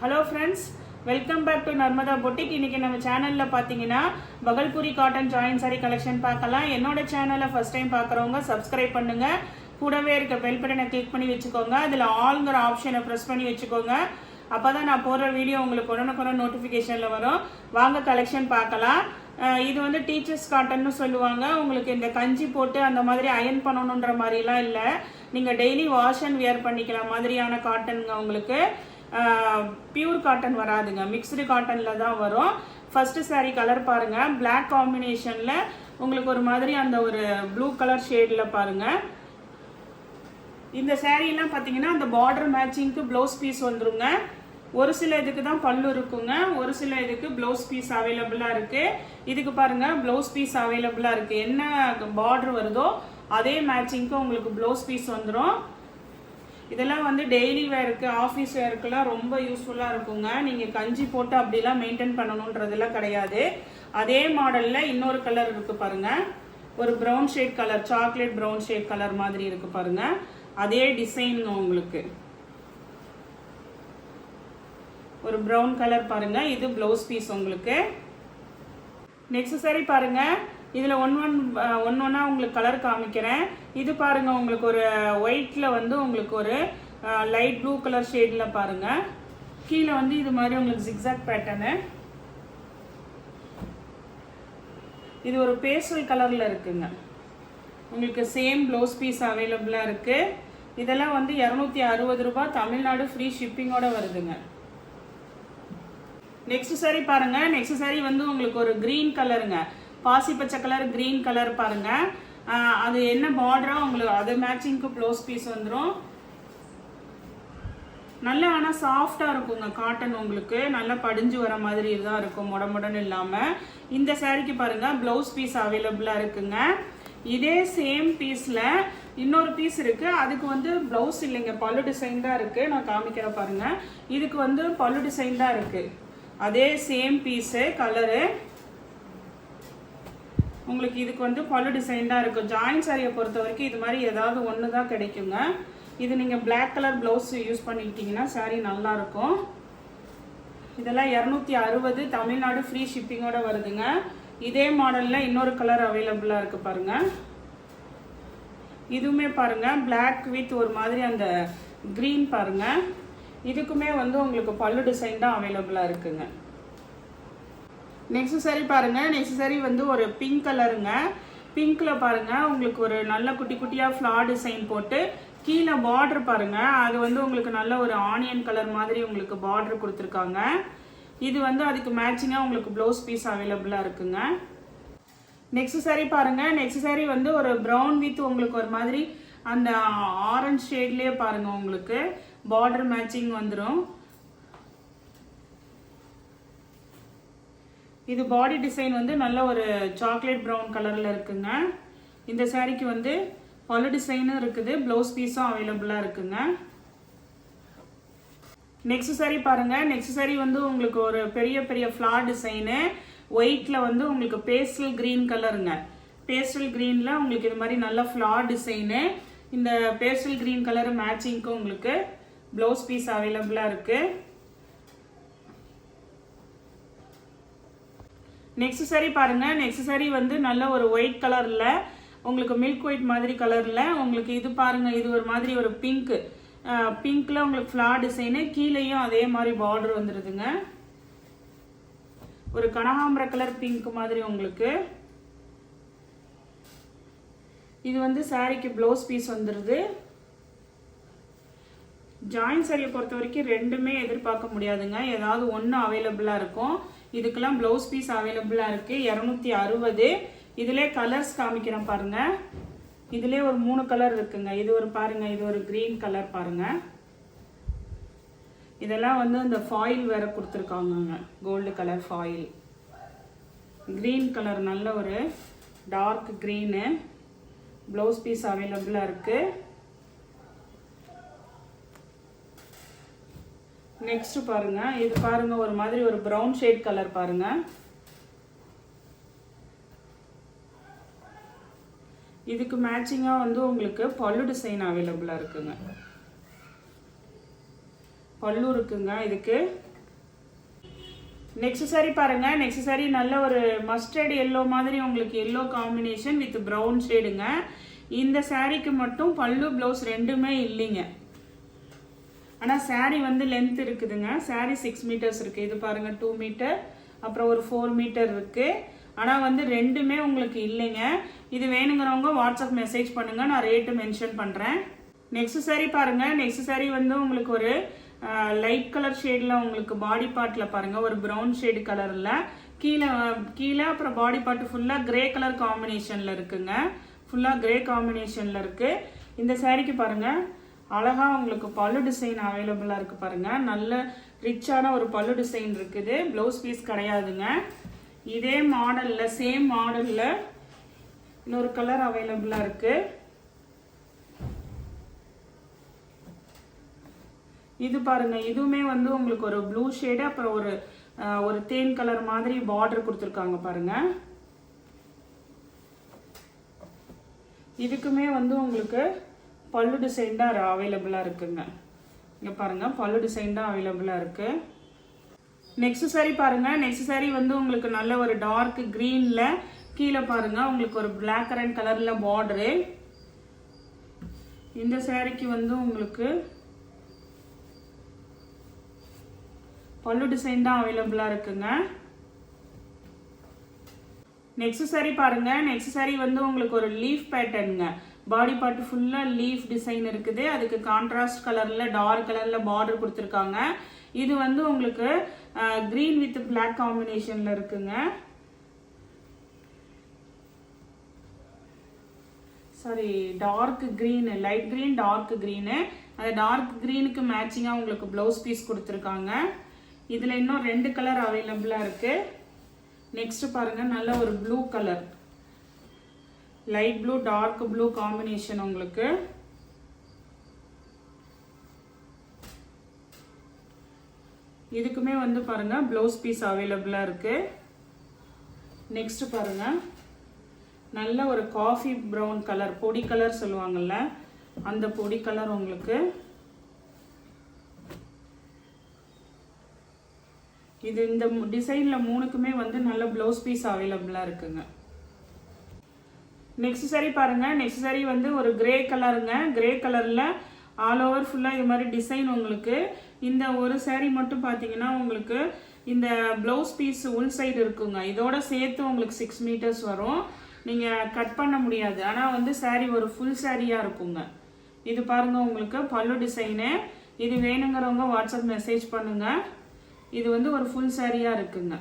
Hello friends, welcome back to Narmada Boutique. இன்னைக்கு நம்ம சேனல்ல பாத்தீங்கன்னா Bhagalpuri cotton join sorry collection பார்க்கலாம். என்னோட சேனலை ஃபர்ஸ்ட் டைம் பார்க்கறவங்க சப்ஸ்கிரைப் பண்ணுங்க. கூடவே இருக்க பெல் பட்டனை கிளிக் பண்ணி வெச்சுக்கோங்க. அதுல ஆல்ங்கற ஆப்ஷனை பிரஸ் பண்ணி வெச்சுக்கோங்க. அப்பதான் நான் போடுற வீடியோ உங்களுக்கு உடனுக்குடன் நோட்டிஃபிகேஷன்ல வரும். வாங்க கலெக்ஷன் பார்க்கலாம். இது வந்து டீச்சர்ஸ் காட்டன்னு சொல்லுவாங்க. உங்களுக்கு இந்த கஞ்சி போட்டு அந்த மாதிரி அயன் பண்ணணும்ன்ற மாதிரிலாம் இல்லை. நீங்க டெய்லி வாஷ் அண்ட் வியர் பண்ணிக்கலாம் மாதிரியான காட்டனுங்க. உங்களுக்கு பியூர் காட்டன் வராதுங்க, மிக்ஸ்டு காட்டன்ல தான் வரும். ஃபர்ஸ்ட் சாரி கலர் பாருங்க, பிளாக் காம்பினேஷன்ல உங்களுக்கு ஒரு மாதிரி அந்த ஒரு ப்ளூ கலர் ஷேட்ல பாருங்க. இந்த சாரி எல்லாம் பாத்தீங்கன்னா அந்த பார்டர் மேட்சிங்க்கு ப்ளவுஸ் பீஸ் வந்துருங்க. ஒரு சில இதுக்கு தான் பல்லு இருக்குங்க, ஒரு சில இதுக்கு ப்ளவுஸ் பீஸ் அவைலபிளா இருக்கு. இதுக்கு பாருங்க ப்ளவுஸ் பீஸ் அவைலபிளா இருக்கு. என்ன பார்டர் வருதோ அதே மேட்சிங்க்கு உங்களுக்கு ப்ளவுஸ் பீஸ் வந்துடும். இதெல்லாம் வந்து டெய்லி வேருக்கு, ஆஃபீஸ் வேருக்குலாம் ரொம்ப யூஸ்ஃபுல்லாக இருக்குங்க. நீங்கள் கஞ்சி போட்டு அப்படிலாம் மெயின்டைன் பண்ணணுன்றதெல்லாம் கிடையாது. அதே மாடலில் இன்னொரு கலர் இருக்குது பாருங்க, ஒரு brown shade colour, chocolate brown shade colour மாதிரி இருக்கு பாருங்க. அதே டிசைனுங்க உங்களுக்கு ஒரு ப்ரௌன் கலர் பாருங்க. இது ப்ளவுஸ் பீஸ் உங்களுக்கு. நெக்ஸ்ட் சாரி பாருங்க, இதில் ஒன்றா உங்களுக்கு கலர் காமிக்கிறேன். இது பாருங்க, உங்களுக்கு ஒரு ஒயிட்ல வந்து உங்களுக்கு ஒரு லைட் ப்ளூ கலர் ஷேட்ல பாருங்க. கீழே வந்து இது மாதிரி உங்களுக்கு ஜிக்ஸாக் பேட்டர்னு. இது ஒரு பேஸ்டல் கலர்ல இருக்குங்க. உங்களுக்கு சேம் ப்ளவுஸ் பீஸ் அவைலபிளா இருக்கு. இதெல்லாம் வந்து 260 ரூபாய், தமிழ்நாடு ஃப்ரீ ஷிப்பிங்கோட வருதுங்க. நெக்ஸ்ட் சாரி பாருங்க, நெக்ஸ்ட் சாரி வந்து உங்களுக்கு ஒரு கிரீன் கலருங்க, பாசி பச்சை கலர் கிரீன் கலர் பாருங்க. அது என்ன பார்டரோ உங்களுக்கு அது மேட்சிங்க்கு ப்ளவுஸ் பீஸ் வந்துடும். நல்லா ஆனால் சாஃப்டா இருக்குங்க காட்டன், உங்களுக்கு நல்லா படிஞ்சு வர மாதிரி தான் இருக்கும், முடமுடன் இல்லாம. இந்த சாரிக்கு பாருங்க ப்ளவுஸ் பீஸ் அவைலபிளா இருக்குங்க. இதே சேம் பீஸ்ல இன்னொரு பீஸ் இருக்கு, அதுக்கு வந்து ப்ளவுஸ் இல்லைங்க, பல்லு டிசைன் தான் இருக்கு. நான் காமிக்கிற பாருங்க, இதுக்கு வந்து பல்லு டிசைன் தான் இருக்கு. அதே சேம் பீஸ் கலரு உங்களுக்கு இதுக்கு வந்து பல்லு டிசைன் தான் இருக்கும். ஜாயின் சாரியை பொறுத்த வரைக்கும் இது மாதிரி ஏதாவது ஒன்று தான் கிடைக்குங்க. இது நீங்கள் பிளாக் கலர் ப்ளவுஸ் யூஸ் பண்ணிக்கிட்டீங்கன்னா சாரி நல்லா இருக்கும். இதெல்லாம் 260, தமிழ்நாடு ஃப்ரீ ஷிப்பிங்கோட வருதுங்க. இதே மாடலில் இன்னொரு கலர் அவைலபிளாக இருக்கு பாருங்க. இதுவுமே பாருங்க பிளாக் வித் ஒரு மாதிரி அந்த கிரீன் பாருங்க. இதுக்குமே வந்து உங்களுக்கு பல்லு டிசைன் தான் அவைலபிளாக இருக்குங்க. நெக்ஸ்ட் சாரி பாருங்க, நெக்ஸ்ட் சாரி வந்து ஒரு பிங்க் கலருங்க. பிங்க்ல பாருங்க உங்களுக்கு ஒரு நல்ல குட்டி குட்டியா ஃப்ளார் டிசைன் போட்டு கீழே பார்டர் பாருங்க, அது வந்து உங்களுக்கு நல்ல ஒரு ஆனியன் கலர் மாதிரி உங்களுக்கு பார்டர் கொடுத்துருக்காங்க. இது வந்து அதுக்கு மேட்சிங்கா உங்களுக்கு ப்ளவுஸ் பீஸ் அவைலபிளா இருக்குங்க. நெக்ஸ்ட் சாரி பாருங்க, நெக்ஸ்ட் சாரி வந்து ஒரு ப்ரௌன் வித் உங்களுக்கு ஒரு மாதிரி அந்த ஆரஞ்சு ஷேட்லயே பாருங்க உங்களுக்கு பார்டர் மேட்சிங் வந்துடும். இது பாடி டிசைன் வந்து நல்ல ஒரு சாக்லேட் ப்ரௌன் கலர்ல இருக்குங்க. இந்த சாரிக்கு வந்து பல்லு டிசைனும் இருக்குது, ப்ளவுஸ் பீஸும் அவைலபிளா இருக்குங்க. நெக்ஸ்ட் சாரி பாருங்க, நெக்ஸ்ட் சாரி வந்து உங்களுக்கு ஒரு பெரிய பெரிய ஃப்ளார் டிசைனு, ஒயிட்ல வந்து உங்களுக்கு பேஸ்டல் கிரீன் கலருங்க. பேஸ்டல் கிரீன்ல உங்களுக்கு இது மாதிரி நல்ல ஃப்ளார் டிசைனு. இந்த பேஸ்டல் கிரீன் கலர் மேட்சிங்க்கு உங்களுக்கு ப்ளவுஸ் பீஸ் அவைலபிளா இருக்கு. நெக்ஸ்ட் சாரி பாருங்க, நெக்ஸ்ட் சாரி வந்து நல்ல ஒரு ஒயிட் கலர்ல உங்களுக்கு மில்க் ஒயிட் மாதிரி கலர்ல உங்களுக்கு இது பாருங்க, இது ஒரு மாதிரி ஒரு பிங்க், பிங்க்ல உங்களுக்கு ஃப்ளார் டிசைனு, கீழேயும் அதே மாதிரி பார்டர் வந்துருதுங்க. ஒரு கனகாம்பர கலர் பிங்க் மாதிரி உங்களுக்கு. இது வந்து சாரிக்கு ப்ளவுஸ் பீஸ் வந்துருது. ஜாயின் சாரியை பொறுத்த வரைக்கும் ரெண்டுமே எதிர்பார்க்க முடியாதுங்க, ஏதாவது ஒன்று அவைலபிளா இருக்கும். இதுக்கெல்லாம் ப்ளவுஸ் பீஸ் அவைலபிளா இருக்கு. 260. இதுல கலர்ஸ் காமிக்கிறேன் பாருங்க. இதுல ஒரு 3 கலர் இருக்குங்க. இது ஒரு பாருங்க, இது ஒரு கிரீன் கலர் பாருங்க. இதெல்லாம் வந்து இந்த ஃபாயில் வேற கொடுத்துருக்காங்க, gold colour foil. Green colour நல்ல ஒரு டார்க் கிரீனு, ப்ளவுஸ் பீஸ் அவைலபிளா இருக்கு. நெக்ஸ்ட் பாருங்க, இது பாருங்க ஒரு மாதிரி ஒரு ப்ரௌன் ஷேட் கலர் பாருங்க. இதுக்கு மேட்சிங்கா வந்து உங்களுக்கு பல்லு டிசைன் அவைலபிளா இருக்குங்க. பல்லு இருக்குங்க இதுக்கு. நெக்ஸ்ட் சாரி பாருங்க. நெக்ஸ்ட் சாரி நல்ல ஒரு மஸ்டர்ட் எல்லோ மாதிரி உங்களுக்கு எல்லோ காம்பினேஷன் வித் ப்ரௌன் ஷேடுங்க. இந்த சாரிக்கு மட்டும் பல்லு பிளவுஸ் ரெண்டுமே இல்லைங்க. ஆனால் சாரி வந்து லென்த் இருக்குதுங்க. சாரி 6 மீட்டர்ஸ் இருக்கு. இது பாருங்க 2 மீட்டர், அப்புறம் ஒரு 4 மீட்டர் இருக்கு. ஆனால் வந்து ரெண்டுமே உங்களுக்கு இல்லைங்க. இது வேணுங்கிறவங்க வாட்ஸ்அப் மெசேஜ் பண்ணுங்க, நான் ரேட்டு மென்ஷன் பண்றேன். நெக்ஸ்ட் சாரி பாருங்க. நெக்ஸ்ட் சாரி வந்து உங்களுக்கு ஒரு லைட் கலர் ஷேட்ல உங்களுக்கு பாடி பார்ட்ல பாருங்க ஒரு ப்ரௌன் ஷேடு கலர்ல கீழே அப்புறம் பாடி பார்ட் ஃபுல்லா கிரே கலர் காம்பினேஷன்ல இருக்குங்க. ஃபுல்லா கிரே காம்பினேஷன்ல இருக்கு. இந்த சாரிக்கு பாருங்க அழகா உங்களுக்கு பல்லு டிசைன் அவைலபிளா இருக்கு பாருங்க. நல்ல ரிச்சான ஒரு பல்லு டிசைன் இருக்குது. பிளவுஸ் பீஸ் கிடையாதுங்க. இதே மாடல்ல சேம் மாடல்ல இன்னொரு கலர் அவைலபிளா இருக்கு. இது பாருங்க, இதுவுமே வந்து உங்களுக்கு ஒரு ப்ளூ ஷேடு அப்புறம் ஒரு தேன் கலர் மாதிரி பார்டர் கொடுத்துருக்காங்க பாருங்க. இதுக்குமே வந்து உங்களுக்கு பல்லு டிசைன் தான் அவைலபிளா இருக்குங்க. இங்க பாருங்க பல்லு டிசைன் தான் அவைலபிளா இருக்கு. நெக்ஸ்ட் சாரி பாருங்க. நெக்ஸ்ட் சாரி வந்து உங்களுக்கு நல்ல ஒரு டார்க் கிரீன்ல கீழே பாருங்க உங்களுக்கு ஒரு பிளாக் அண்ட் கலர்ல பார்டரு. இந்த சாரிக்கு வந்து உங்களுக்கு பல்லு டிசைன் தான் அவைலபிளா இருக்குங்க. நெக்ஸ்ட் சாரி பாருங்க. நெக்ஸ்ட் சாரி வந்து உங்களுக்கு ஒரு லீஃப் பேட்டர்னுங்க. பாடி பார்ட் ஃபுல்லா லீஃப் டிசைன் இருக்குது. அதுக்கு கான்ட்ராஸ்ட் கலர்ல டார்க் கலர்ல பார்டர் கொடுத்துருக்காங்க. இது வந்து உங்களுக்கு கிரீன் வித் பிளாக் காம்பினேஷன்ல இருக்குங்க. Sari dark green, light green dark green. அந்த டார்க் கிரீனுக்கு மேட்சிங்கா உங்களுக்கு பிளவுஸ் பீஸ் கொடுத்துருக்காங்க. இதுல இன்னும் 2 கலர் அவைலபிளா இருக்கு. நெக்ஸ்ட் பாருங்க நல்ல ஒரு blue colour, light blue dark blue combination உங்களுக்கு. இதுக்குமே வந்து பாருங்க பிளவுஸ் பீஸ் அவைலபிளா இருக்கு. நெக்ஸ்ட் பாருங்க நல்ல ஒரு காஃபி ப்ரௌன் கலர், பொடி கலர் சொல்லுவாங்கல்ல அந்த பொடி கலர் உங்களுக்கு. இது இந்த டிசைன்ல 3க்குமே வந்து நல்ல பிளவுஸ் பீஸ் அவைலபிளா இருக்குங்க. நெக்ஸ்ட் சாரி பாருங்க. நெக்ஸ்ட் சாரி வந்து ஒரு கிரே கலருங்க. கிரே கலர்ல ஆல் ஓவர் ஃபுல்லா இது மாதிரி டிசைன் உங்களுக்கு. இந்த ஒரு சாரி மட்டும் பாத்தீங்கன்னா உங்களுக்கு இந்த பிளவுஸ் பீஸ் உள் சைடு இருக்குங்க. இதோட சேர்த்து உங்களுக்கு 6 மீட்டர்ஸ் வரும். நீங்க கட் பண்ண முடியாது. ஆனா வந்து சாரி ஒரு ஃபுல் சாரியா இருக்குங்க. இது பாருங்க உங்களுக்கு பல்லு டிசைனு. இது வேணுங்கிறவங்க வாட்ஸ்அப் மெசேஜ் பண்ணுங்க. இது வந்து ஒரு ஃபுல் சாரியா இருக்குங்க.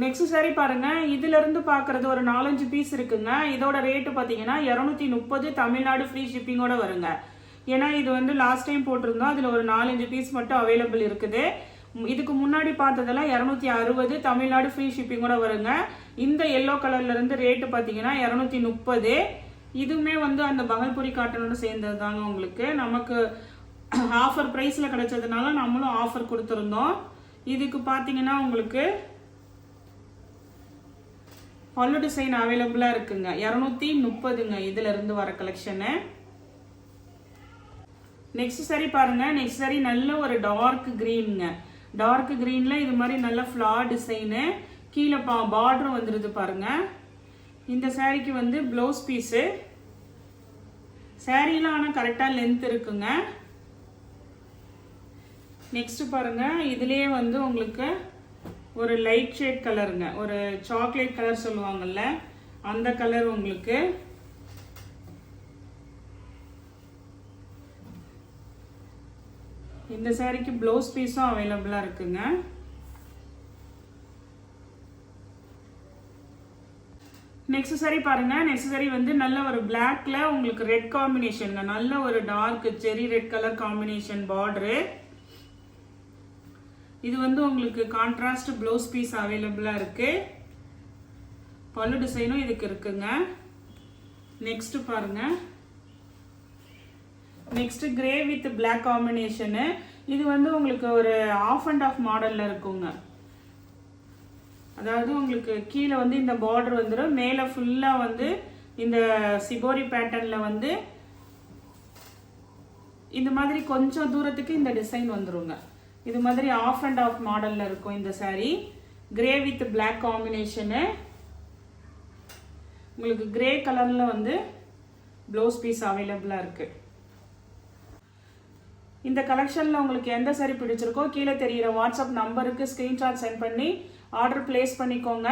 நெக்ஸ்ட் சாரி பாருங்க. இதுல இருந்து பாக்குறது ஒரு 4-5 பீஸ் இருக்குங்க. இதோட ரேட்டு பாத்தீங்கன்னா 230 தமிழ்நாடு ஃப்ரீ ஷிப்பிங்கோட வருங்க. ஏன்னா இது வந்து லாஸ்ட் டைம் போட்டிருந்தோம். அதுல ஒரு 4-5 பீஸ் மட்டும் அவைலபிள் இருக்குது. இதுக்கு முன்னாடி பார்த்ததெல்லாம் 260 தமிழ்நாடு ஃப்ரீ ஷிப்பிங்கோட வருங்க. இந்த எல்லோ கலர்ல இருந்து ரேட்டு பாத்தீங்கன்னா 230. இதுவுமே வந்து அந்த பகல்புரி காட்டனோட சேர்ந்தது தாங்க உங்களுக்கு. நமக்கு ஆஃபர் பிரைஸ்ல கிடைச்சதுனால நம்மளும் ஆஃபர் கொடுத்துருந்தோம். இதுக்கு பாத்தீங்கன்னா உங்களுக்கு பல்லு டிசைன் அவைலபிளா இருக்குங்க. 230ங்க இதுல இருந்து வர கலெக்ஷனு. நெக்ஸ்ட் சாரி பாருங்க. நெக்ஸ்ட் சாரி நல்ல ஒரு டார்க் கிரீனுங்க. டார்க் கிரீன்ல இது மாதிரி நல்ல ஃபிளார் டிசைனு. கீழே பார்டர் வந்துருது பாருங்க. இந்த சாரிக்கு வந்து பிளவுஸ் பீஸு. சாரிலாம் ஆனால் கரெக்டா லென்த் இருக்குங்க. நெக்ஸ்ட் பாருங்க. இதுலயே வந்து உங்களுக்கு ஒரு லைட் ஷேட் கலருங்க. ஒரு சாக்லேட் கலர் சொல்லுவாங்கல்ல அந்த கலர் உங்களுக்கு. இந்த சாரிக்கு பிளவுஸ் பீஸும் அவைலபிளா இருக்குங்க. நெக்ஸ்ட் சாரி பாருங்க. நெக்ஸ்ட் சாரி வந்து நல்ல ஒரு பிளாக்ல உங்களுக்கு ரெட் காம்பினேஷன், நல்ல ஒரு டார்க் செரி ரெட் கலர் காம்பினேஷன் பார்டரு. இது வந்து உங்களுக்கு கான்ட்ராஸ்ட் பிளவுஸ் பீஸ் அவைலபிளா இருக்கு. பல்லு டிசைனும் இதுக்கு இருக்குங்க. நெக்ஸ்ட் பாருங்க. Next grey with black combination. இது வந்து உங்களுக்கு ஒரு ஆஃப் அண்ட் ஆஃப் மாடல்ல இருக்குங்க. அதாவது உங்களுக்கு கீழே வந்து இந்த பார்டர் வந்துடும். மேலே ஃபுல்லா வந்து இந்த சிபோரி பேட்டர்ன்ல வந்து இந்த மாதிரி கொஞ்சம் தூரத்துக்கு இந்த டிசைன் வந்துருங்க. இது மாதிரி ஆஃப் அண்ட் ஆஃப் மாடல்ல இருக்கும் இந்த saree. Grey with black combination. உங்களுக்கு கிரே கலர்ல வந்து ப்ளவுஸ் பீஸ் அவைலபிளா இருக்கு. இந்த கலெக்ஷன்ல உங்களுக்கு எந்த saree பிடிச்சிருக்கோ கீழே தெரியிற வாட்ஸ்அப் நம்பருக்கு ஸ்கிரீன்ஷாட் சென்ட் பண்ணி ஆர்டர் பிளேஸ் பண்ணிக்கோங்க.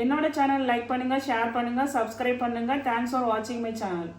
என்னோட சேனல் லைக் பண்ணுங்க, ஷேர் பண்ணுங்க, சப்ஸ்கிரைப் பண்ணுங்க. தேங்க்ஸ் ஃபார் வாட்சிங் மை சேனல்.